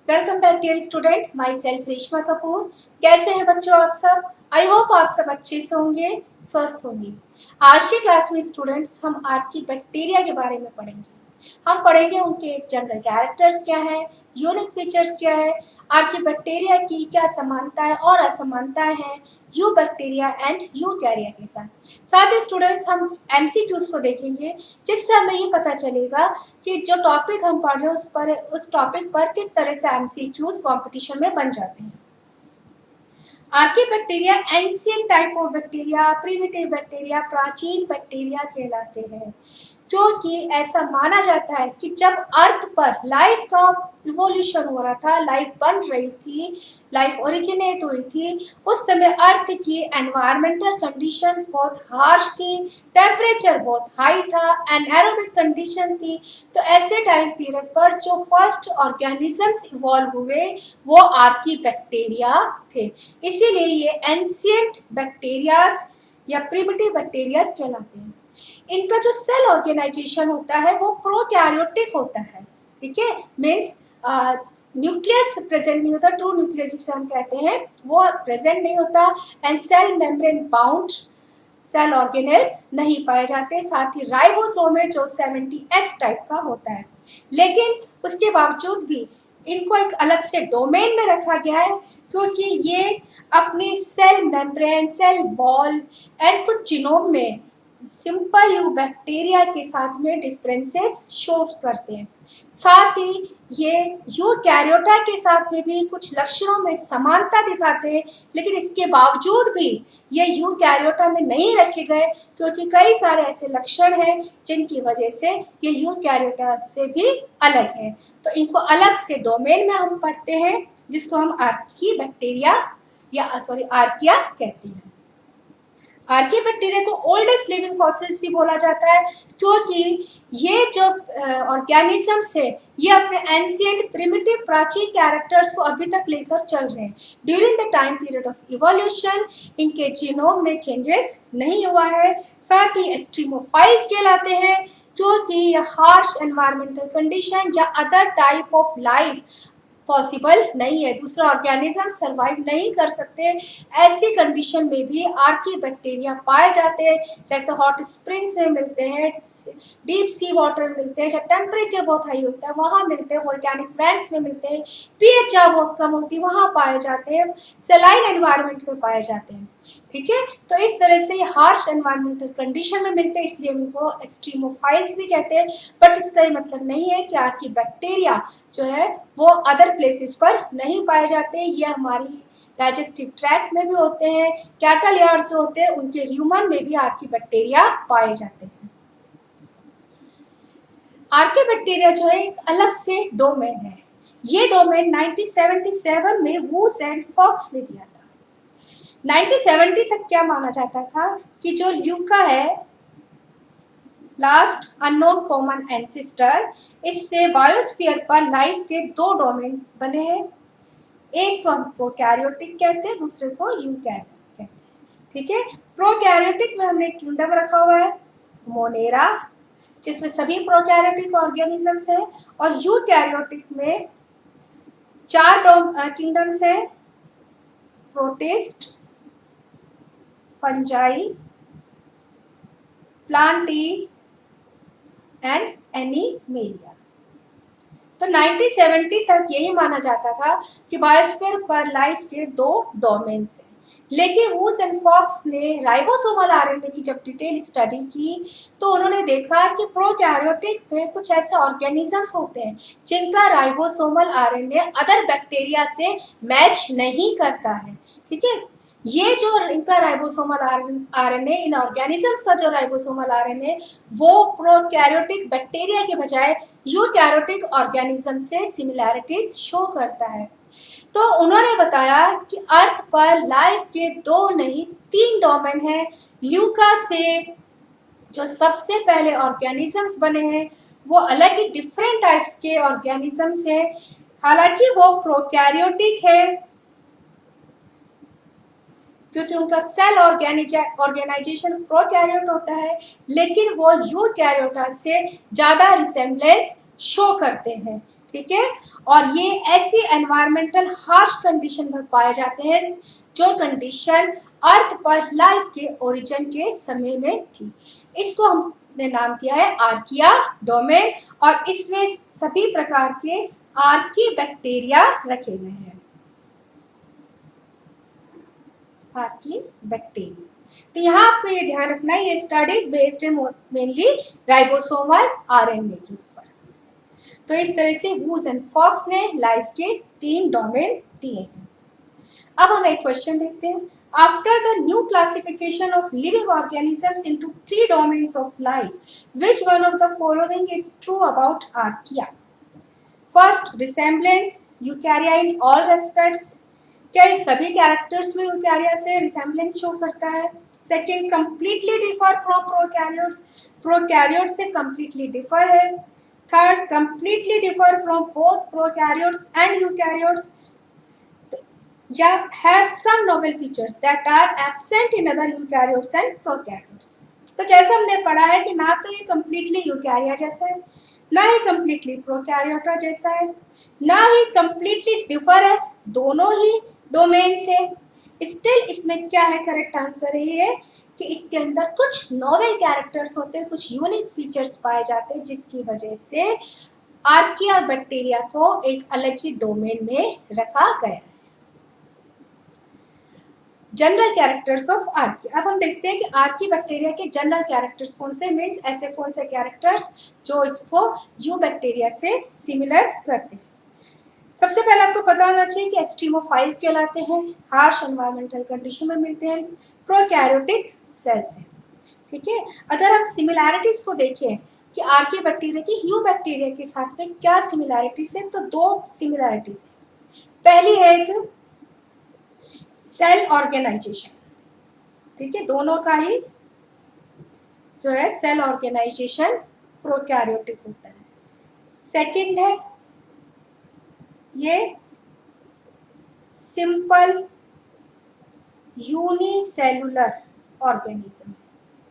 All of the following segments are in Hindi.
Welcome back dear student, myself Reshma Kapoor. कैसे हैं बच्चों आप सब? आई होप आप सब अच्छे से होंगे, स्वस्थ होंगे। आज की क्लास में स्टूडेंट्स हम आर्की बैक्टीरिया के बारे में पढ़ेंगे। हम पढ़ेंगे उनके जनरल कैरेक्टर्स क्या है, यूनिक फीचर्स क्या है, आर्की बैक्टीरिया की क्या समानताएं और असमानताएं हैं यू बैक्टीरिया एंड यू कैरिया के साथ ही स्टूडेंट्स हम एमसीक्यूज को देखेंगे, जिससे हमें ये पता चलेगा कि जो टॉपिक हम पढ़ रहे हैं उस टॉपिक पर किस तरह से एमसीक्यूज कंपटीशन में बन जाते हैं। Archie bacteria ancient type of bacteria, primitive bacteria, प्राचीन बैक्टीरिया कहलाते हैं, क्योंकि ऐसा माना जाता है कि जब अर्थ पर लाइफ का इवोल्यूशन हो रहा था, लाइफ बन रही थी, लाइफ ओरिजिनेट हुई थी, उस समय अर्थ की एनवायरमेंटल कंडीशंस बहुत हार्श थी, टेम्परेचर बहुत हाई था, एनारोबिक कंडीशंस थी। तो ऐसे टाइम पीरियड पर जो फर्स्ट ऑर्गेनिजम्स इवॉल्व हुए वो आर्की बैक्टीरिया थे। इसीलिए ये एंशिएंट बैक्टीरियाज या प्रिमिटिव बैक्टीरियाज कहलाते हैं। इनका जो सेल ऑर्गेनाइजेशन होता है वो प्रोकैरियोटिक होता है, ठीक है। मीन्स न्यूक्लियस प्रेजेंट नहीं होता, ट्रू न्यूक्लियस जिसे हम कहते हैं वो प्रेजेंट नहीं होता, and cell membrane bound cell organelles नहीं पाए जाते। साथ ही राइबोसोम है जो 70S टाइप का होता है, लेकिन उसके बावजूद भी इनको एक अलग से डोमेन में रखा गया है, क्योंकि ये अपने cell membrane, cell wall and कुछ जीनोम में सिंपल यू बैक्टीरिया के साथ में डिफरेंसेस शो करते हैं। साथ ही ये यूकैरियोटा के साथ में भी कुछ लक्षणों में समानता दिखाते हैं, लेकिन इसके बावजूद भी ये यूकैरियोटा में नहीं रखे गए, क्योंकि कई सारे ऐसे लक्षण हैं जिनकी वजह से ये यूकैरियोटा से भी अलग है। तो इनको अलग से डोमेन में हम पढ़ते हैं, जिसको हम आर्की बैक्टीरिया या आर्किया कहते हैं। आर्की बैक्टीरिया को ओल्डेस्ट लिविंग फॉसिल्स भी बोला जाता है, क्योंकि ये जो ऑर्गेनिजम्स है ये अपने एंशिएंट प्रिमिटिव प्राचीन कैरेक्टर्स को अभी तक लेकर चल रहे हैं। During the time period of evolution इनके जीनोम में चेंजेस नहीं हुआ है। साथ ही एक्सट्रीमोफाइल्स कहलाते हैं, क्योंकि ये हार्श एनवायरमेंटल कंडीशन या other type of life possible नहीं है, दूसरे ऑर्गेनिज्म सरवाइव नहीं कर सकते, ऐसी कंडीशन में भी आर्की बैक्टीरिया पाए जाते हैं। जैसे हॉट स्प्रिंग्स में मिलते हैं, डीप सी वाटर में मिलते हैं, जब टेम्परेचर बहुत हाई होता है वहाँ मिलते हैं, वोल्केनिक वेंट्स में मिलते हैं, पीएच जहाँ बहुत कम होती है वहाँ पाए जाते हैं, सलाइन एनवायरनमेंट में पाए जाते हैं, ठीक है। तो इस तरह से ये हार्श एनवायरमेंटल कंडीशन में मिलते हैं, इसलिए इनको एक्सट्रीमोफाइल्स भी कहते हैं। बट इसका ये मतलब नहीं है कि आर्की बैक्टीरिया जो है वो अदर प्लेसेस पर नहीं पाए जाते। ये हमारी डाइजेस्टिव ट्रैक्ट में भी होते हैं, कैटल यार्ड्स जो होते हैं उनके र्यूमन में भी आर्की बैक्टीरिया पाए जाते हैं। आर्की बैक्टीरिया जो है एक अलग से डोमेन है। ये डोमेन 1977 में वूस एंड फॉक्स ने दिया था। 1970 तक क्या माना जाता था कि जो ल्यूका है, लास्ट अननोन कॉमन एंसेस्टर, इससे बायोस्फीयर पर लाइफ के दो डोमेन बने हैं। एक को हम प्रोकैरियोटिक कहते हैं, दूसरे को यूकैरियोटिक कहते हैं, ठीक है। प्रोकैरियोटिक में हमने किंगडम रखा हुआ है मोनेरा, जिसमें सभी प्रोकैरियोटिक ऑर्गेनिजम्स हैं, और यूकैरियोटिक में 4 किंगडम्स हैं, protist, fungi, Plantae and animalia. तो 1970 तक यही माना जाता था कि बायोस्फीयर पर लाइफ के दो डोमेन्स हैं। लेकिन वूस एंड फॉक्स ने राइबोसोमल आरएनए की जब डिटेल स्टडी की तो उन्होंने देखा कि प्रोकैरियोटिक में कुछ ऐसे ऑर्गेनिजम्स होते हैं जिनका राइबोसोमल आरएनए अदर बैक्टीरिया से मैच नहीं करता है, ठीक है। ये जो इनका राइबोसोमल आरएनए, इन ऑर्गेनिजम्स का जो राइबोसोमल आरएनए वो प्रोकैरियोटिक बैक्टीरिया के बजाय यूकैरियोटिक ऑर्गेनिज्म से सिमिलैरिटीज शो करता है। तो उन्होंने बताया कि अर्थ पर लाइफ के 2 नहीं 3 डोमेन हैं। ल्यूका से जो सबसे पहले ऑर्गेनिजम्स बने हैं वो अलग ही डिफरेंट टाइप्स के ऑर्गेनिजम्स हैं, हालांकि वो प्रोकैरियोटिक है क्योंकि उनका सेल ऑर्गेनाइजेशन प्रोकैरियोट होता है, लेकिन वो यूकैरियोटा से ज़्यादा रिसेम्बलेंस शो करते हैं। ठीक है। और ये ऐसी एनवायरमेंटल हार्श कंडीशन में पाए जाते हैं जो कंडीशन अर्थ पर लाइफ के ओरिजिन के समय में थी। इसको हमने नाम दिया है आर्किया डोमेन, और इसमें सभी प्रकार के आर्की बैक्टीरिया रखे गए हैं। आर्की बैक्टीरिया, तो यहाँ आपको ये ध्यान रखना है, ये स्टडीज बेस्ड है मेनली राइबोसोमल आरएनए के ऊपर। तो इस तरह से वूज एंड फॉक्स ने लाइफ के 3 डोमेन दिए हैं। अब हम एक क्वेश्चन देखते हैं। After the new classification of living organisms into 3 domains of life, which one of the following is true about archaea? First, resemblance यूकैरिया in all respects, क्या ये सभी कैरेक्टर्स में यूकैरिया से रिसेम्बलेंस शो करता है? Second, completely differ from prokaryotes, prokaryotes से कंप्लीटली डिफर है। Third, completely differ from both prokaryotes and eukaryotes, या have some novel features that are absent in other eukaryotes and prokaryotes. तो जैसा हमने पढ़ा है कि ना तो ये कंप्लीटली यूकैरिया जैसा है, ना ही कंप्लीटली प्रोकैरियोटा जैसा है, ना ही कंप्लीटली डिफर है दोनों ही डोमेन से। स्टिल इसमें क्या है, करेक्ट आंसर ये है कि इसके अंदर कुछ नोवेल कैरेक्टर्स होते हैं, कुछ यूनिक फीचर्स पाए जाते हैं, जिसकी वजह से आर्किया बैक्टीरिया को एक अलग ही डोमेन में रखा गया है। General characters of Archie. अब हम देखते हैं कि आर्की बैक्टीरिया के जनरल कैरेक्टर्स कौन से, मीन्स ऐसे कौन से कैरेक्टर्स जो इसको यू बैक्टीरिया से सिमिलर करते हैं। सबसे पहले आपको पता होना चाहिए कि एस्टीमोफाइल्स कहलाते हैं, हार्श एनवायरमेंटल कंडीशन में मिलते हैं, प्रोकैरियोटिक सेल्स हैं। ठीक है। अगर हम सिमिलैरिटीज को देखें कि आर्की बैक्टीरिया की यू बैक्टीरिया के साथ में क्या सिमिलैरिटीज है, तो 2 सिमिलैरिटीज है। पहली है एक सेल ऑर्गेनाइजेशन, ठीक है, दोनों का ही जो है सेल ऑर्गेनाइजेशन प्रोकैरियोटिक होता है। सेकंड है ये सिंपल यूनिसेलुलर ऑर्गेनिज्म,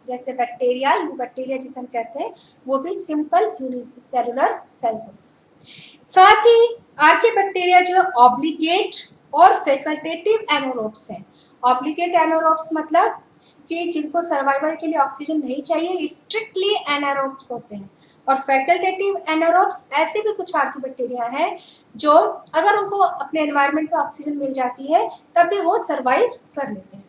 जैसे बैक्टीरिया, यू बैक्टीरिया जिसे हम कहते हैं, वो भी सिंपल यूनिसेलुलर सेल्स होते हैं। साथ ही आर्की बैक्टीरिया जो ऑब्लिगेट और फैकल्टेटिव एनारोब्स हैं। ऑब्लिगेट एनारोब्स मतलब कि जिनको सर्वाइवल के लिए ऑक्सीजन नहीं चाहिए, स्ट्रिक्टली एनारोब्स होते हैं। और फैकल्टेटिव एनारोब्स ऐसे भी कुछ आर्की बैक्टीरिया हैं जो अगर उनको अपने एनवायरनमेंट में ऑक्सीजन मिल जाती है तब भी वो सर्वाइव कर लेते हैं।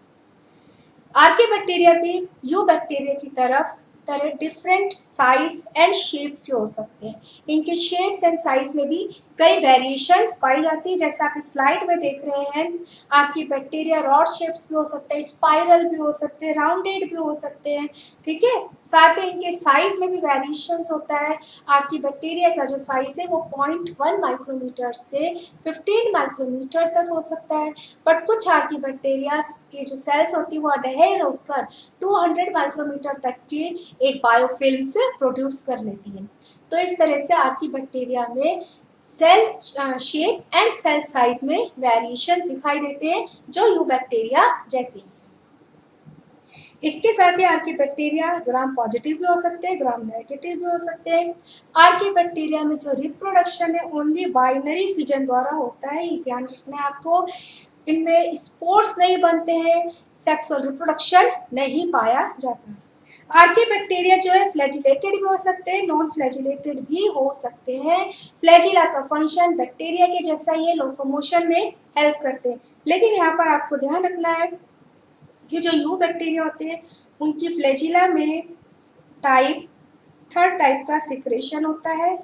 आर्की बैक्टीरिया भी यू बैक्टीरिया की तरह डिफरेंट साइज एंड शेप्स के हो सकते हैं। इनके शेप्स एंड साइज में भी कई वेरिएशंस पाई जाती है, जैसे आप इस स्लाइड में देख रहे हैं। आर्की बैक्टीरिया रॉड शेप्स भी हो सकते हैं, स्पाइरल भी हो सकते हैं, राउंडेड भी हो सकते हैं। ठीक है। साथ ही इनके साइज में भी वेरिएशंस होता है। आर्की बैक्टीरिया का जो साइज है वो 0.1 माइक्रोमीटर से 15 माइक्रोमीटर तक हो सकता है, बट कुछ आर्की बैक्टीरिया की जो सेल्स होती है वो अडहेर होकर 200 माइक्रोमीटर तक की एक बायोफिल्म्स प्रोड्यूस कर लेती है। तो इस तरह से आर्की बैक्टीरिया में cell shape and cell size में वेरिएशंस दिखाई देते हैं जो यू बैक्टीरिया जैसे। इसके साथ ही आर्की बैक्टीरिया ग्राम पॉजिटिव भी हो सकते हैं, ग्राम नेगेटिव भी हो सकते हैं। आर्की बैक्टीरिया में जो रिप्रोडक्शन है ओनली बाइनरी फिजन द्वारा होता है, ये ध्यान रखना है आपको। इनमें स्पोर्स नहीं बनते हैं, सेक्सुअल रिप्रोडक्शन नहीं पाया जाता। आर्की बैक्टीरिया जो है फ्लैजिलेटेड भी हो सकते हैं, नॉन फ्लैजिलेटेड भी हो सकते हैं। फ्लैजिला का फंक्शन बैक्टीरिया के जैसा ही है, लोकोमोशन में हेल्प करते हैं। लेकिन यहाँ पर आपको ध्यान रखना है कि जो यू बैक्टीरिया होते हैं उनकी फ्लैजिला में थर्ड टाइप का सिक्रेशन होता है,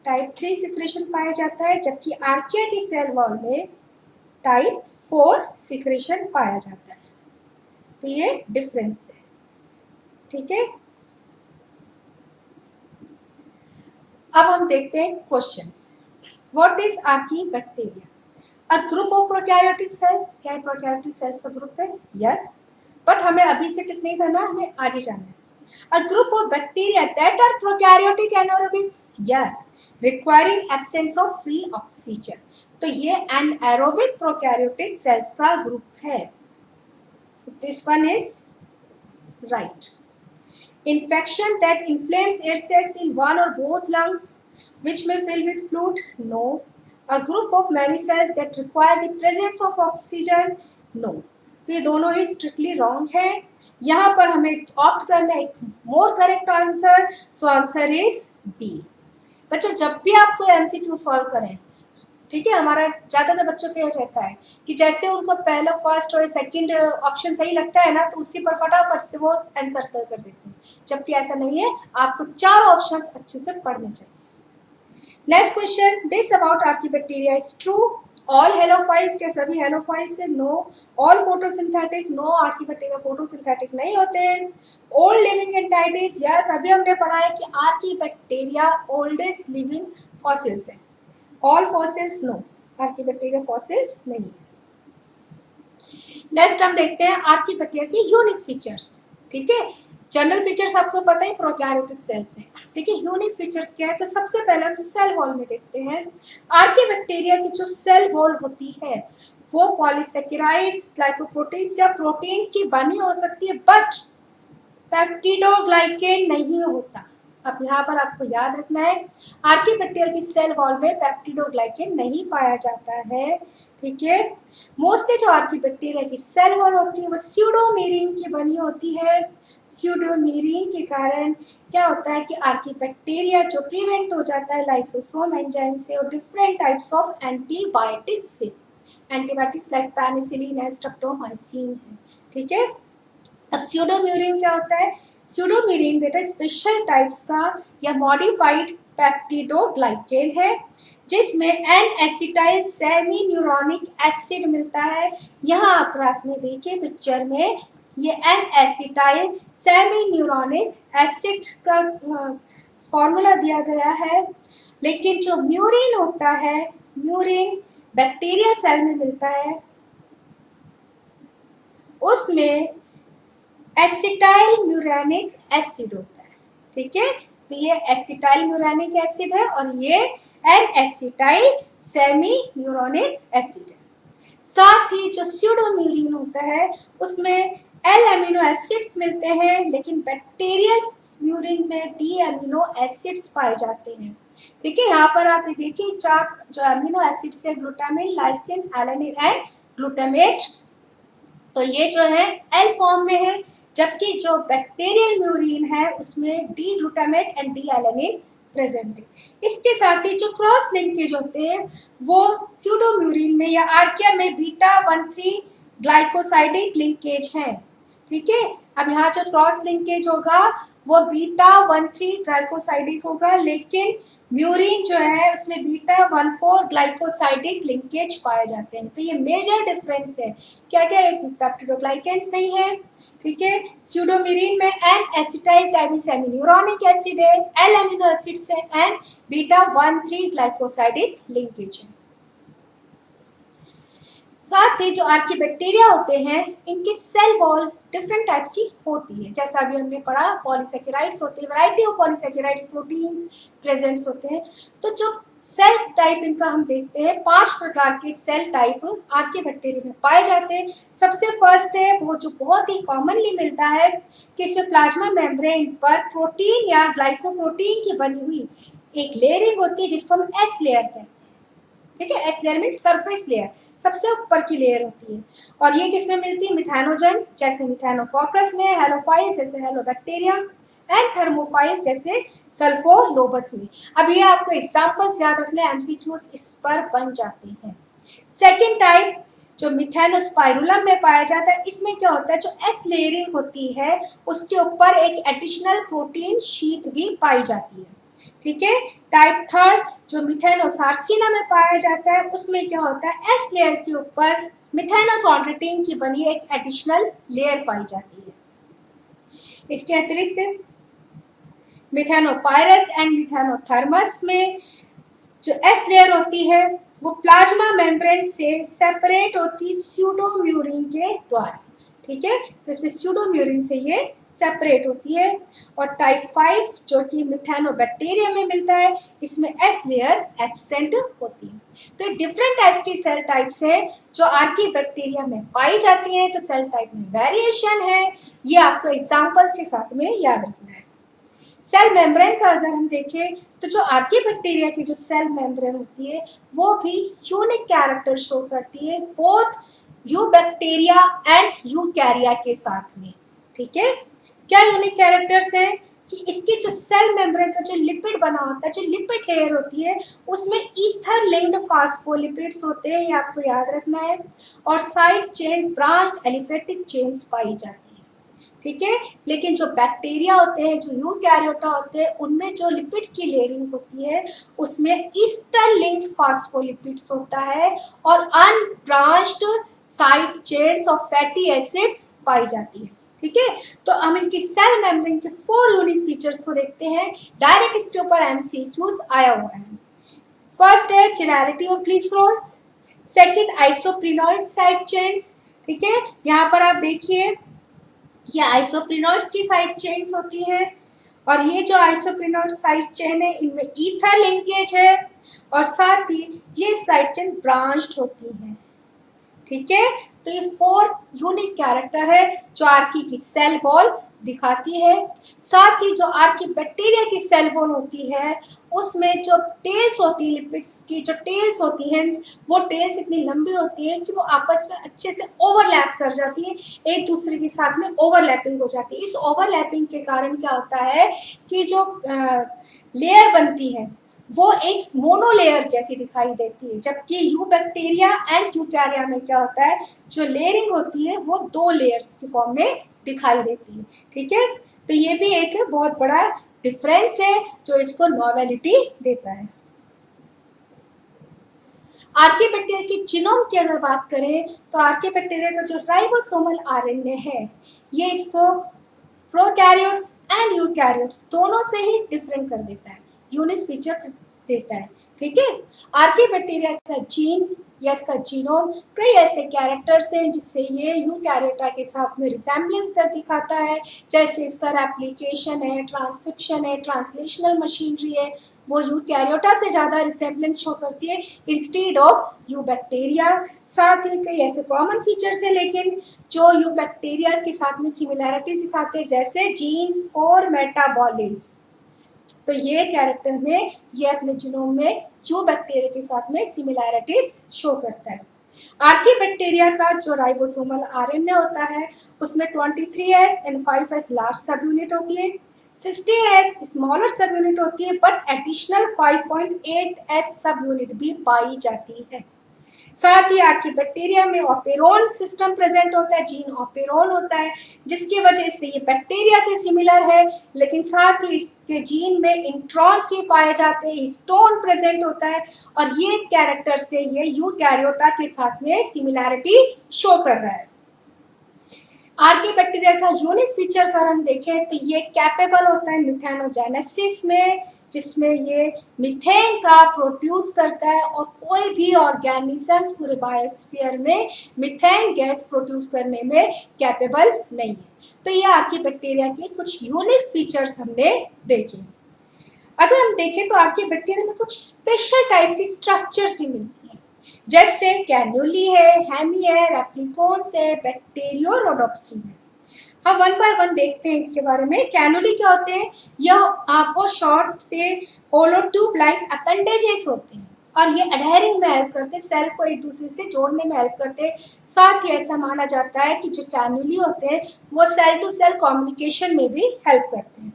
टाइप 3 सिक्रेशन पाया जाता है, जबकि आर्किया की सेल वॉल में टाइप 4 सिक्रेशन पाया जाता है। तो ये डिफरेंस है। ठीक है। अब हम देखते हैं questions. What is Archie bacteria? A group of prokaryotic cells. क्या प्रोकैरियोटिक सेल्स का ग्रुप है? यस, बट हमें अभी से टिक नहीं करना, हमें आगे जाना है। A group of bacteria that are prokaryotic anaerobics. Yes, requiring absence of free oxygen. तो ये एनारोबिक प्रोकैरियोटिक सेल्स का ग्रुप है। So this one is right. Infection that inflames air sacs in one or both lungs. which may fill with fluid? No. A group of many cells that require the presence of oxygen? No. तो ये दोनों ही स्ट्रिक्टली रॉन्ग है। यहाँ पर हमें ऑप्ट करना है more correct answer, so answer is B. बच्चों जब भी आप कोई एमसीक्यू सॉल्व करें, ठीक है, हमारा ज़्यादातर बच्चों का रहता है कि जैसे उनको पहला फर्स्ट और सेकंड ऑप्शन सही लगता है ना, तो उसी पर फटाफट से वो आंसर कर देते हैं, जबकि ऐसा नहीं है, आपको चार ऑप्शंस अच्छे से पढ़ने चाहिए। Next question, this about archaebacteria is true? All halophiles, क्या सभी हेलोफाइल्स है? No. All photosynthetic? No, archaebacteria photosynthetic नहीं होते हैं। Old living entities? यस, अभी हमने पढ़ा है कि आर्कीबैक्टीरिया ओल्डेस्ट लिविंग फॉसिल्स है। All fossils? No, archaebacteria fossils नहीं है। नेक्स्ट हम देखते हैं आर्कीबैक्टीरिया की यूनिक फीचर्स। ठीक है, जनरल फीचर्स आपको पता है प्रोकैरियोटिक सेल्स है, ठीक है, यूनिक फीचर्स क्या है? तो सबसे पहले हम सेल वॉल में देखते हैं। आर्कीबैक्टीरिया की जो सेल वॉल होती है वो पॉलीसेकेराइड्स, ग्लाइकोप्रोटीन्स या प्रोटीन्स की बनी हो सकती है, बट पेप्टिडोग्लाइकेन नहीं होता। अब यहाँ पर आपको याद रखना है, आर्कीबैक्टीरिया की सेल वॉल में पेप्टिडोग्लाइकेन नहीं पाया जाता है। ठीक है, मोस्टली जो आर्कीबैक्टीरिया की सेल वॉल होती है वो स्यूडोमीरीन की बनी होती है। स्यूडोमीरीन के कारण क्या होता है कि आर्कीबैक्टीरिया जो प्रिवेंट हो जाता है लाइसोसोम एंजाइम से और डिफरेंट टाइप्स ऑफ एंटीबायोटिक्स से। एंटीबायोटिक्स लाइक पेनिसिलिन है, स्ट्रेप्टोमाइसिन है। ठीक है, अब स्यूडोम्यूरिन क्या होता है? स्यूडोम्यूरिन बेटा स्पेशल टाइप्स का या मॉडिफाइड पेप्टिडोग्लाइकेन है जिसमें एन एसिटाइल सेमी न्यूरोनिक एसिड मिलता है। यहाँ आप ग्राफ में देखिए पिक्चर में, ये एन एसिटाइल सेमी न्यूरोनिक एसिड का फॉर्मूला दिया गया है। लेकिन जो म्यूरिन होता है, म्यूरिन बैक्टीरिया सेल में मिलता है, उसमें एसिटाइल म्यूरानिक एसिड होता है। ठीक है, तो ये एसिटाइल म्यूरानिक एसिड है और ये एन एसिटाइल सेमी न्यूरोनिक एसिड है। साथ ही जो स्यूडोम्यूरिन होता है उसमें एल एमिनो एसिड्स मिलते हैं, लेकिन बैक्टीरिया म्यूरिन में डी एमिनो एसिड्स पाए जाते हैं। ठीक है, यहाँ पर आप देखिए चार जो एमिनो एसिड्स है, glutamine, lysine, alanine and glutamate, तो ये जो है एल फॉर्म में है, जबकि जो बैक्टीरियल म्यूरिन है उसमें D glutamate and D alanine present है। इसके साथ ही जो क्रॉस लिंकेज होते हैं वो स्यूडोम्यूरिन में या आर्किया में बीटा-1,3 ग्लाइकोसाइडिक लिंकेज है। ठीक है, अब यहाँ जो क्रॉस लिंकेज होगा वो बीटा-1,3 ग्लाइकोसाइडिक होगा, लेकिन म्यूरिन जो है उसमें बीटा-1,4 ग्लाइकोसाइडिक लिंकेज पाए जाते हैं। तो ये मेजर डिफरेंस है। क्या क्या? पेप्टिडोग्लाइकेन्स नहीं है। ठीक है, स्यूडोम्यूरिन में एन एसिटाइल ट्राइसेमी न्यूरोनिक एसिड है, एल एमिनो एसिड्स है एंड बीटा-1,3 ग्लाइकोसाइडिक लिंकेज है। साथ ही जो आर्कीबैक्टीरिया होते हैं इनकी सेल वॉल डिफरेंट टाइप्स की होती है, जैसा अभी हमने पढ़ा पॉलीसेकेराइड्स होते हैं, variety of polysaccharides proteins presents होते हैं। तो जो सेल टाइप इनका हम देखते हैं, 5 प्रकार के सेल टाइप आर्कीबैक्टीरिया में पाए जाते हैं। सबसे फर्स्ट है वो जो बहुत ही कॉमनली मिलता है कि इसमें प्लाज्मा मेम्ब्रेन पर प्रोटीन या ग्लाइकोप्रोटीन की बनी हुई एक लेयरिंग होती है जिसको हम एस लेयर कहते हैं। ठीक है, एस लेयर में सरफेस लेयर सबसे ऊपर की लेयर होती है, और ये किसमें मिलती है? मिथेनोजेंस जैसे मिथेनोकॉकस में, हेलोफाइल्स जैसे हेलोबैक्टीरियम एंड थर्मोफाइल्स जैसे सल्फोलोबस में। अब ये आपको एग्जांपल्स याद रखने, एमसीक्यूज इस पर बन जाते हैं। सेकेंड टाइप जो मिथेनोस्पाइरुलम में पाया जाता है, इसमें क्या होता है? जो एस लेयरिंग होती है उसके ऊपर एक एडिशनल प्रोटीन शीट भी पाई जाती है। ठीक है, टाइप थर्ड जो मिथेनोसार्सिना में पाया जाता है, उसमें क्या होता है? एस लेयर के ऊपर मिथेनोकॉन्ड्रोटिन की बनी एक एडिशनल लेयर पाई जाती है। इसके अतिरिक्त मिथेनोपायरस एंड मिथेनोथर्मस में जो एस लेयर होती है वो प्लाज्मा मेम्ब्रेन से सेपरेट होती स्यूडोम्यूरिन के द्वारा। ठीक है, तो इसमें स्यूडोम्यूरिन से ये सेपरेट होती है। और टाइप 5 जो कि मिथेनोबैक्टीरिया में मिलता है, इसमें एस लेयर एब्सेंट होती है। तो डिफरेंट टाइप्स की सेल टाइप्स है जो आर्कीबैक्टीरिया में पाई जाती हैं। तो सेल टाइप में वेरिएशन है, ये आपको एग्जांपल्स के साथ में याद रखना है। सेल मेम्ब्रेन का अगर हम देखें तो जो आर्कीबैक्टीरिया की जो सेल मेम्ब्रेन होती है वो भी यूनिक कैरेक्टर शो करती है बोथ यूबैक्टीरिया एंड यूकैरिया के साथ में। ठीक है, क्या यूनिक कैरेक्टर्स हैं कि इसकी जो सेल मेम्ब्रेन का जो लिपिड बना होता है, जो लिपिड लेयर होती है, उसमें ईथर लिंक्ड फास्फोलिपिड्स होते हैं, ये आपको याद रखना है, और side chains branched aliphatic chains पाई जाती है। ठीक है, लेकिन जो बैक्टीरिया होते हैं, जो यूकैरियोटा होते हैं, उनमें जो लिपिड्स की लेयरिंग होती है उसमें ईस्टर लिंक्ड फास्फोलिपिड्स होता है और unbranched side chains of fatty acids पाई जाती है। ठीक है, तो हम इसकी सेल मेम्ब्रेन के 4 यूनिक फीचर्स को देखते हैं। डायरेक्ट इसके ऊपर एमसीक्यूज आया हुआ है। फर्स्ट है chirality of glycerols, second isoprenoid side chains. ठीक है, यहाँ पर आप देखिए ये आइसोप्रिनॉइड्स की साइड चेन्स होती है और ये जो आइसोप्रिनॉइड साइड चेन है इनमें ईथर लिंकेज है और साथ ही ये साइड चेन ब्रांच्ड होती है। ठीक है, तो ये 4 यूनिक कैरेक्टर है जो आर्की की सेल वॉल दिखाती है। साथ ही जो आर्कीबैक्टीरिया की सेल वॉल होती है उसमें जो टेल्स होती है, लिपिड्स की जो टेल्स होती हैं, वो टेल्स इतनी लंबी होती है कि वो आपस में अच्छे से ओवरलैप कर जाती है, एक दूसरे के साथ में ओवरलैपिंग हो जाती है। इस ओवरलैपिंग के कारण क्या होता है कि जो लेयर बनती है वो एक मोनोलेयर जैसी दिखाई देती है, जबकि यूबैक्टीरिया एंड यूकैरिया में क्या होता है, जो लेयरिंग होती है वो 2 लेयर्स की फॉर्म में दिखाई देती है। ठीक है, तो ये भी एक बहुत बड़ा डिफरेंस है जो इसको नॉवेलिटी देता है। आर्कीबैक्टीरिया की जीनोम की अगर बात करें तो आर्कीबैक्टीरिया का जो राइबोसोमल आरएनए है ये इसको प्रोकैरियोट्स एंड यूकैरियोट्स दोनों से ही डिफरेंट कर देता है, यूनिक फीचर देता है। ठीक है, आर्कीबैक्टीरिया का जीन या इसका जीनोम कई ऐसे कैरेक्टर्स हैं जिससे ये यूकैरियोटा के साथ में रिसेम्बलेंस दिखाता है, जैसे इसका रेप्लिकेशन है, ट्रांसक्रिप्शन है, ट्रांसलेशनल मशीनरी है, वो यूकैरियोटा से ज़्यादा रिसेम्बलेंस शो करती है इंस्टेड ऑफ यूबैक्टीरिया। साथ ही कई ऐसे कॉमन फीचर्स हैं लेकिन जो यूबैक्टीरिया के साथ में सिमिलैरिटीज दिखाते हैं, जैसे जीन्स फॉर मेटाबॉलिज्म। तो ये कैरेक्टर में ये अपने जीनोम में यूबैक्टीरिया के साथ में सिमिलैरिटीज शो करता है। आर्कीबैक्टीरिया का जो राइबोसोमल आरएनए होता है उसमें 23S एंड 5S लार्ज सब यूनिट होती है, 60S स्मॉलर सब यूनिट होती है, बट एडिशनल 5.8S सब यूनिट भी पाई जाती है। साथ ही आर्कीबैक्टीरिया में ऑपेरोल सिस्टम प्रेजेंट होता है, जीन ऑपेरोल होता है, जिसकी वजह से ये बैक्टीरिया से सिमिलर है, लेकिन साथ ही इसके जीन में इंट्रॉन्स भी पाए जाते हैं, हिस्टोन प्रेजेंट होता है और ये कैरेक्टर से ये यूकैरियोटा के साथ में सिमिलैरिटी शो कर रहा है। आर्कीबैक्टीरिया का यूनिक फीचर अगर हम देखें तो ये कैपेबल होता है मिथेनोजेनेसिस में, जिसमें ये मीथेन का प्रोड्यूस करता है और कोई भी ऑर्गेनिजम्स पूरे बायोस्फीयर में मीथेन गैस प्रोड्यूस करने में कैपेबल नहीं है। तो ये आर्कीबैक्टीरिया के कुछ यूनिक फीचर्स हमने देखे। अगर हम देखें तो आर्कीबैक्टीरिया में कुछ स्पेशल टाइप की स्ट्रक्चर्स भी मिलती हैं, जैसे कैन्यूली है, हेमी है, रेप्लिकोन्स है, बैक्टीरियोरोडोप्सिन है। हम 1 बाय 1 देखते हैं इसके बारे में। कैन्यूली क्या होते हैं, यह आपको शॉर्ट से होलो ट्यूब लाइक अपेंडेजेस होते हैं और ये अडहेरिंग में हेल्प करते हैं, सेल को एक दूसरे से जोड़ने में हेल्प करते हैं। साथ ही ऐसा माना जाता है कि जो कैन्यूली होते हैं वो सेल टू सेल कम्युनिकेशन में भी हेल्प करते हैं।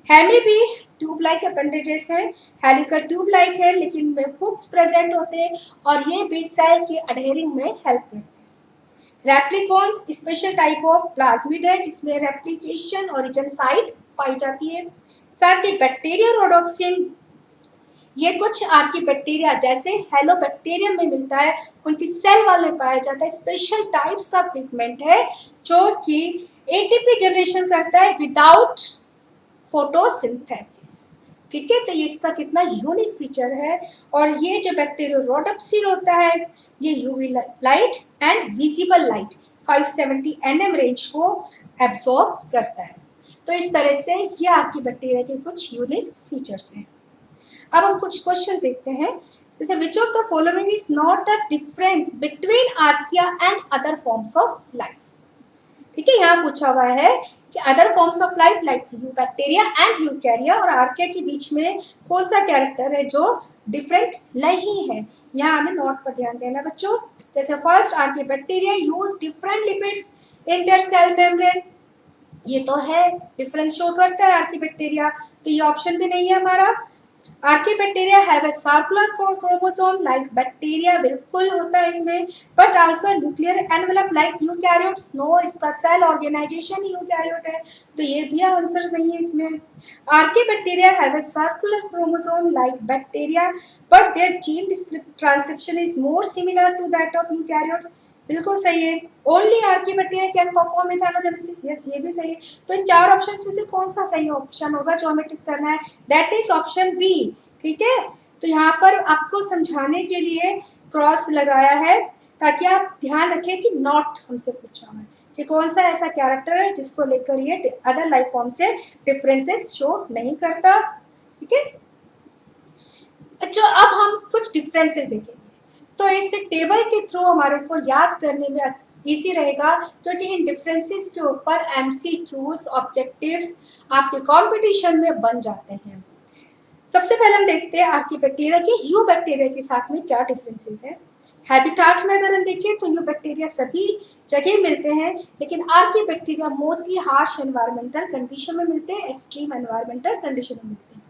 हेमी भी ट्यूब लाइक अपेंडेजेस है, हेलिकल ट्यूब लाइक है, लेकिन में हुक्स प्रेजेंट होते हैं और ये भी सेल के अडहेरिंग में हेल्प करते हैं। रेप्लिकॉन्स स्पेशल टाइप ऑफ प्लाज्मिड है जिसमें रेप्लिकेशन ओरिजिन साइट पाई जाती है। साथ ही बैक्टीरियोरोडोप्सिन ये कुछ आर्कीबैक्टीरिया जैसे हेलोबैक्टीरियम में मिलता है, उनकी सेल वॉल में पाया जाता है। स्पेशल टाइप्स का पिगमेंट है जो कि एटीपी जनरेशन करता है विदाउट फोटोसिंथेसिस। ठीक है, तो ये इसका कितना यूनिक फीचर है। और ये जो बैक्टीरियोरोडोप्सिन होता है ये UV light and visible light 570 nm range को एब्सॉर्ब करता है। तो इस तरह से ये आर्कीबैक्टीरिया के कुछ यूनिक फीचर्स हैं। अब हम कुछ क्वेश्चन देखते हैं, जैसे which of the following is not a difference between archaea and other forms of life. ठीक है, यहाँ पूछा हुआ है कि other forms of life like eubacteria and यूकैरिया और आर्किया के बीच में कौन सा कैरेक्टर है जो डिफरेंट नहीं है। यहाँ हमें नोट पर ध्यान देना बच्चों। जैसे first, archaebacteria use different lipids in their cell membrane, ये तो है, डिफरेंस शो करता है आर्किबैक्टीरिया, तो ये ऑप्शन भी नहीं है हमारा। Archaebacteria have a circular chromosome like bacteria, बिल्कुल होता है इसमें, but also nuclear envelope like eukaryotes, no, इसका सेल ऑर्गेनाइजेशन यूकैरियोट है, तो ये भी आंसर नहीं है इसमें। Archaebacteria have a circular chromosome like bacteria but their gene transcription is more similar to that of eukaryotes, बिल्कुल सही है। Only archaebacteria can perform methanogenesis, yes ये भी सही है। तो इन चार ऑप्शंस में से कौन सा सही ऑप्शन होगा जो हमें टिक करना है, दैट इज ऑप्शन बी। ठीक है, तो यहाँ पर आपको समझाने के लिए क्रॉस लगाया है ताकि आप ध्यान रखें कि नॉट हमसे पूछा हुआ है कि कौन सा ऐसा कैरेक्टर है जिसको लेकर ये अदर लाइफ फॉर्म से डिफरेंसेस शो नहीं करता। ठीक है, अच्छा अब हम कुछ डिफरेंसेस देखेंगे, तो इस टेबल के थ्रू हमारे को याद करने में इजी रहेगा, क्योंकि इन डिफरेंसेस के ऊपर एमसीक्यूज ऑब्जेक्टिव्स आपके कंपटीशन में बन जाते हैं। सबसे पहले हम देखते हैं आर्किबैक्टीरिया की यूबैक्टीरिया के साथ में क्या डिफरेंसेस है। हैबिटाट में अगर हम देखें तो यूबैक्टीरिया सभी जगह मिलते हैं, लेकिन archaebacteria mostly harsh environmental condition में मिलते हैं, एक्सट्रीम एनवायरमेंटल कंडीशन में मिलते हैं।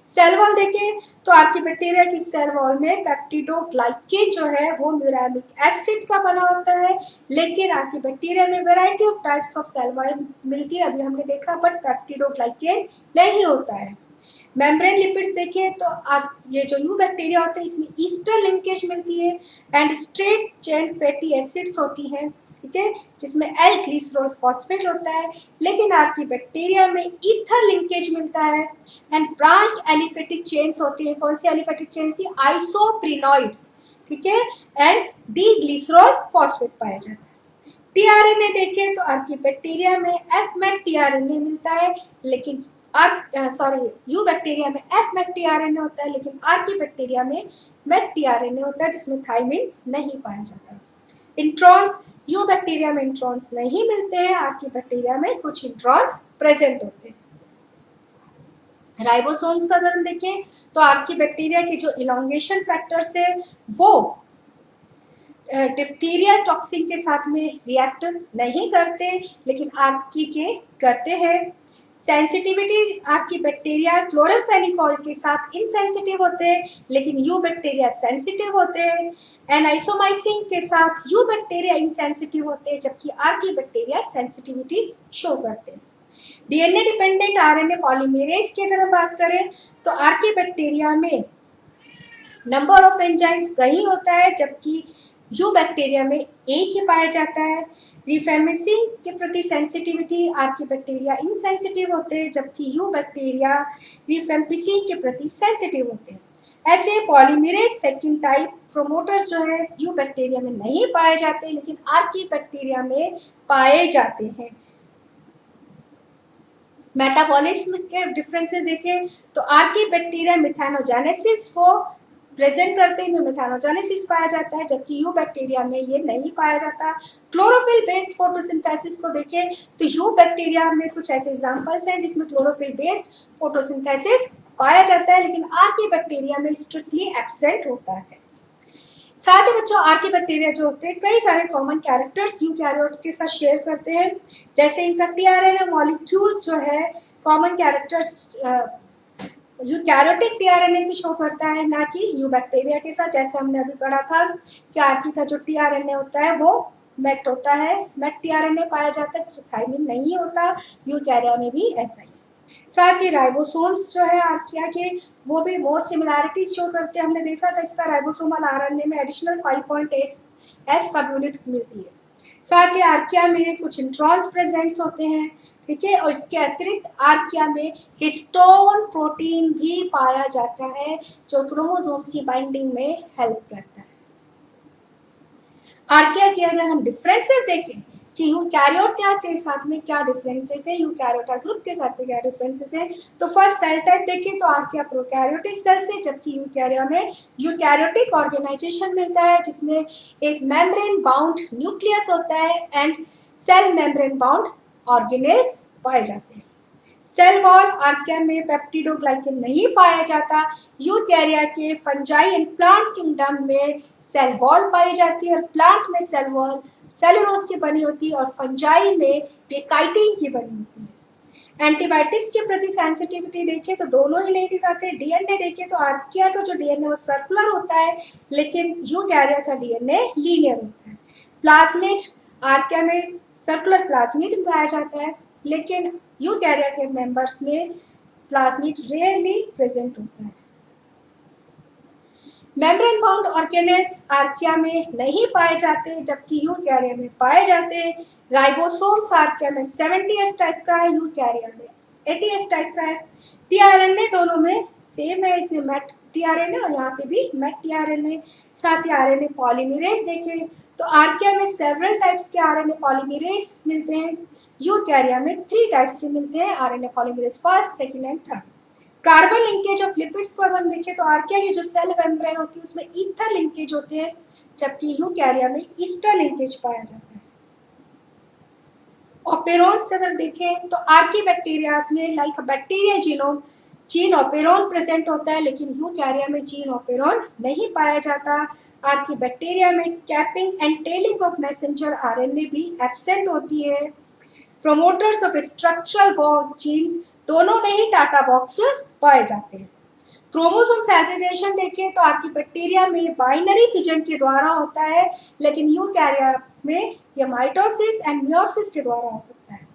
सेल वॉल देखें तो आर्किबैक्टीरिया की सेल वॉल में पेप्टिडोग्लाइकेन जो है वो म्यूरामिक एसिड का बना होता है, लेकिन आर्किबैक्टीरिया में variety of types of cell wall मिलती है, अभी हमने देखा, बट पेप्टिडोग्लाइकेन नहीं होता है। मेम्ब्रेन लिपिड्स देखिए तो ये जो यूबैक्टीरिया होते हैं इसमें ईस्टर लिंकेज मिलती है and straight chain fatty acids होती हैं, ठीक है, जिसमें एल ग्लिसरॉल फॉस्फेट होता है, लेकिन आर्किबैक्टीरिया में ईथर लिंकेज मिलता है एंड ब्रांच्ड एलिफेटिक चेन्स होती है। कौन सी एलिफेटिक चेन्स थी, आइसोप्रिनॉइड्स, ठीक है, एंड डी ग्लिसरॉल फॉस्फेट पाया जाता है। टीआरएनए देखें तो आर्किबैक्टीरिया में एफ मेट टीआरएनए मिलता है, लेकिन यूबैक्टीरिया में एफ मेट टीआरएनए होता है, लेकिन आर्किबैक्टीरिया में मेट टीआरएनए होता है जिसमें थाइमिन नहीं पाया जाता है। इंट्रॉन्स, यूबैक्टीरिया में इंट्रॉन्स नहीं मिलते हैं, आर्किबैक्टीरिया में कुछ इंट्रॉन्स प्रेजेंट होते हैं। राइबोसोम्स का अगर हम देखें तो आर्किबैक्टीरिया के जो इलॉन्गेशन फैक्टर्स है वो डिप्थीरिया टॉक्सिन के साथ में रिएक्ट नहीं करते, लेकिन आर्की के करते हैं। सेंसिटिविटी, आर्किबैक्टीरिया क्लोरमफेनिकोल के साथ इनसेंसिटिव होते हैं, लेकिन यूबैक्टीरिया सेंसिटिव होते हैं। एनाइसोमाइसिन के साथ यूबैक्टीरिया इनसेंसिटिव होते हैं, जबकि आर्किबैक्टीरिया सेंसिटिविटी शो करते हैं। डीएनए डिपेंडेंट आरएनए पॉलीमरेज की अगर हम बात करें तो आर्किबैक्टीरिया में नंबर ऑफ एंजाइम्स कहीं होता है, जबकि यूबैक्टीरिया में एक ही पाया जाता है। रिफेमेसिन के प्रति सेंसिटिविटी, आर्किबैक्टीरिया इनसेंसिटिव होते हैं, जबकि यूबैक्टीरिया रिफेम्पिसिन के प्रति सेंसिटिव होते हैं। ऐसे पॉलीमरेज सेकंड टाइप प्रोमोटर्स जो है यूबैक्टीरिया में नहीं पाए जाते, लेकिन आर्किबैक्टीरिया में पाए जाते हैं। मेटाबॉलिज्म के डिफरेंसेस देखें तो आर्किबैक्टीरिया मेथानोजेनेसिस को प्रेजेंट करते हैं, मेथानोजेनेसिस पाया जाता है, जबकि यूबैक्टीरिया में ये नहीं पाया जाता। क्लोरोफिल बेस्ड फोटोसिंथेसिस को देखें तो यूबैक्टीरिया में कुछ ऐसे एग्जांपल्स हैं जिसमें क्लोरोफिल बेस्ड फोटोसिंथेसिस पाया जाता है, लेकिन आर्किबैक्टीरिया में स्ट्रिक्टली एब्सेंट होता है। साथ ही बच्चों आर्किबैक्टीरिया जो होते हैं कई सारे कॉमन कैरेक्टर्स यूकैरियोट्स के साथ शेयर करते हैं, जैसे इनका टीआरएनए मॉलिक्यूल्स जो है कॉमन कैरेक्टर्स यूकैरियोटिक टीआरएनए से शो करता है, ना कि यूबैक्टीरिया के साथ। जैसे हमने अभी पढ़ा था कि आर्की का जो टीआरएनए होता है वो मेट होता है, मेट टीआरएनए पाया जाता है, जिसमें थाइमिन नहीं होता। यूकैरिया में भी ऐसा ही। साथ ही राइबोसोम्स जो है आर्किया के वो भी मोर सिमिलैरिटीज शो करते हैं। हमने देखा था इसका राइबोसोमल आरएनए में एडिशनल 5.8S सब यूनिट मिलती है। साथ ही आर्किया में कुछ इंट्रॉन्स प्रेजेंट्स होते हैं, ठीक है, और इसके अतिरिक्त आर्किया में हिस्टोन प्रोटीन भी पाया जाता है जो क्रोमोसोम्स की बाइंडिंग में हेल्प करता है। आर्किया के अगर हम डिफरेंसेस देखें कि यूकैरियोट के साथ में क्या डिफरेंसेस है, यूकैरियोटा ग्रुप के साथ में क्या डिफरेंसेस है। तो फर्स्ट सेल टाइप देखें तो आर्किया प्रोकैरियोटिक सेल्स है, जबकि यूकैरिया में यूकैरियोटिक ऑर्गेनाइजेशन मिलता है जिसमें एक मेम्ब्रेन बाउंड न्यूक्लियस होता है and cell membrane bound organelles पाए जाते हैं। सेल वॉल आर्किया में पेप्टिडोग्लाइकेन नहीं पाया जाता। यूकैरिया के फंजाई एंड प्लांट किंगडम में सेल वॉल पाई जाती है और प्लांट में सेल वॉल सेलुलोज की बनी होती है और फंजाई में ये काइटिन की बनी होती है। एंटीबायोटिक्स के प्रति सेंसिटिविटी देखें तो दोनों ही नहीं दिखाते। डीएनए देखें तो आर्किया का जो डीएनए वो सर्कुलर होता है, लेकिन यूकैरिया का डीएनए लीनियर होता है। प्लाज्मिड आर्किया में सर्कुलर प्लाज्मिड पाया जाता है, लेकिन यूकैरिया के मेंबर्स में प्लाज्मिड रेयरली प्रेजेंट होता है। मेम्ब्रेन बाउंड ऑर्गेनेल्स आर्किया में नहीं पाए जाते, जबकि यूकैरिया में पाए जाते हैं। राइबोसोम्स आर्किया में 70S टाइप का है, यूकैरिया में 80S टाइप का है। टीआरएनए दोनों में सेम है, इसमें मेट टीआरएनए और यहाँ पे भी मेट टीआरएनए। साथ ही आरएनए पॉलीमरेज देखें तो आर्किया में सेवरल टाइप्स के आरएनए पॉलीमरेज मिलते हैं, यूकैरिया में 3 टाइप्स के मिलते हैं RNA polymerase, first, second and third. Carbon linkage of lipids को अगर हम देखें तो आर्किया की जो सेल मेम्ब्रेन होती है उसमें ईथर लिंकेज होते हैं, जबकि यूकैरिया में ईस्टर लिंकेज पाया जाता है। ऑपेरॉन्स अगर देखें तो आर्कीबैक्टीरियाज में like bacteria genome gene operon present होता है, लेकिन यूकैरिया में जीन ऑपेरॉन नहीं पाया जाता। आर्कीबैक्टीरिया में capping and tailing of messenger RNA भी एब्सेंट होती है। Promoters of structural box genes दोनों में ही टाटा बॉक्स पाए जाते हैं। क्रोमोसोम सेग्रीगेशन देखें तो आर्कीबैक्टीरिया में बाइनरी फिजन के द्वारा होता है, लेकिन यूकैरिया में यह माइटोसिस एंड मियोसिस के द्वारा हो सकता है।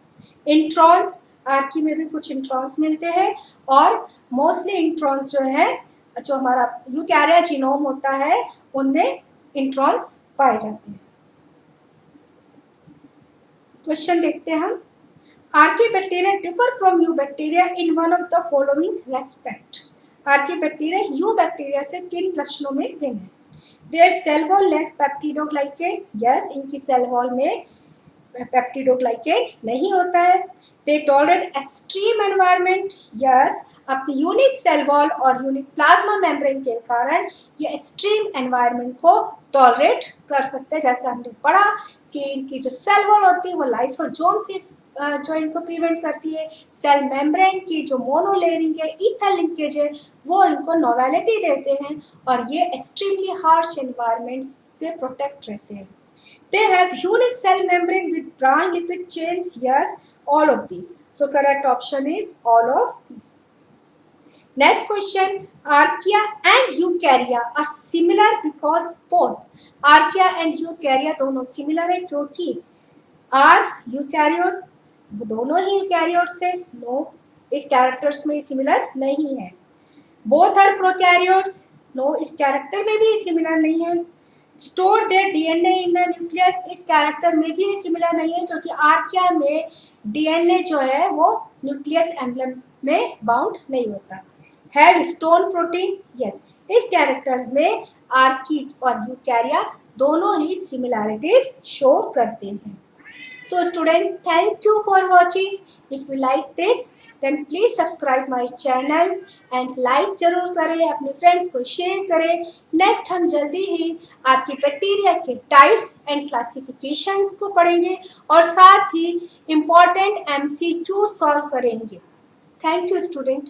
इंट्रॉन्स आर्की में भी कुछ इंट्रॉन्स मिलते हैं और मोस्टली इंट्रॉन्स जो है जो हमारा यूकैरिया जीनोम होता है उनमें इंट्रॉन्स पाए जाते हैं। क्वेश्चन देखते हैं हम। Archaebacteria differ from eubacteria in one of the following respect. Archaebacteria eubacteria से किन लक्षणों में भिन्न है? Their cell wall lack peptidoglycan, yes इनकी सेल वॉल में पेप्टिडोग्लाइकेन नहीं होता है। They tolerate extreme environment, yes अपनी यूनिक सेल वॉल और यूनिक प्लाज्मा मेम्ब्रेन के कारण ये एक्सट्रीम एनवायरनमेंट को टॉलरेट कर सकते हैं। जैसे हमने पढ़ा कि इनकी जो सेल वॉल होती है वो लाइसोसोम से जो इनको प्रिवेंट करती है। सेल मेम्ब्रेन की जो मोनोलेयरिंग है, ईथर लिंकेज है, वो इनको नोवेलिटी देते हैं और ये एक्सट्रीमली हार्श एनवायरनमेंट्स से प्रोटेक्ट रहते हैं। They have unique cell membrane with brown lipid chains. Yes, all of these. So correct option is all of these. Next question. Archaea and Eukarya are similar because both Archaea and Eukarya दोनों similar है क्योंकि are eukaryotes दोनों ही eukaryotes है। No, इस characters में similar नहीं है। Both are prokaryotes. No, इस character में भी similar नहीं है। Store there DNA in the nucleus, इस कैरेक्टर में भी सिमिलर नहीं है क्योंकि आर्किया में डीएनए जो है वो न्यूक्लियस एम्ब्लेम में बाउंड नहीं होता। हैव स्टोन प्रोटीन, यस इस कैरेक्टर में आर्की और यूकैरिया दोनों ही सिमिलैरिटीज शो करते हैं। So student, thank you for watching. If you like this, then please subscribe my channel and like जरूर करें, अपने फ्रेंड्स को शेयर करें। नेक्स्ट हम जल्दी ही आर्कीबैक्टीरिया के टाइप्स एंड क्लासिफिकेशंस को पढ़ेंगे और साथ ही इम्पॉर्टेंट MCQ सॉल्व करेंगे। Thank you student.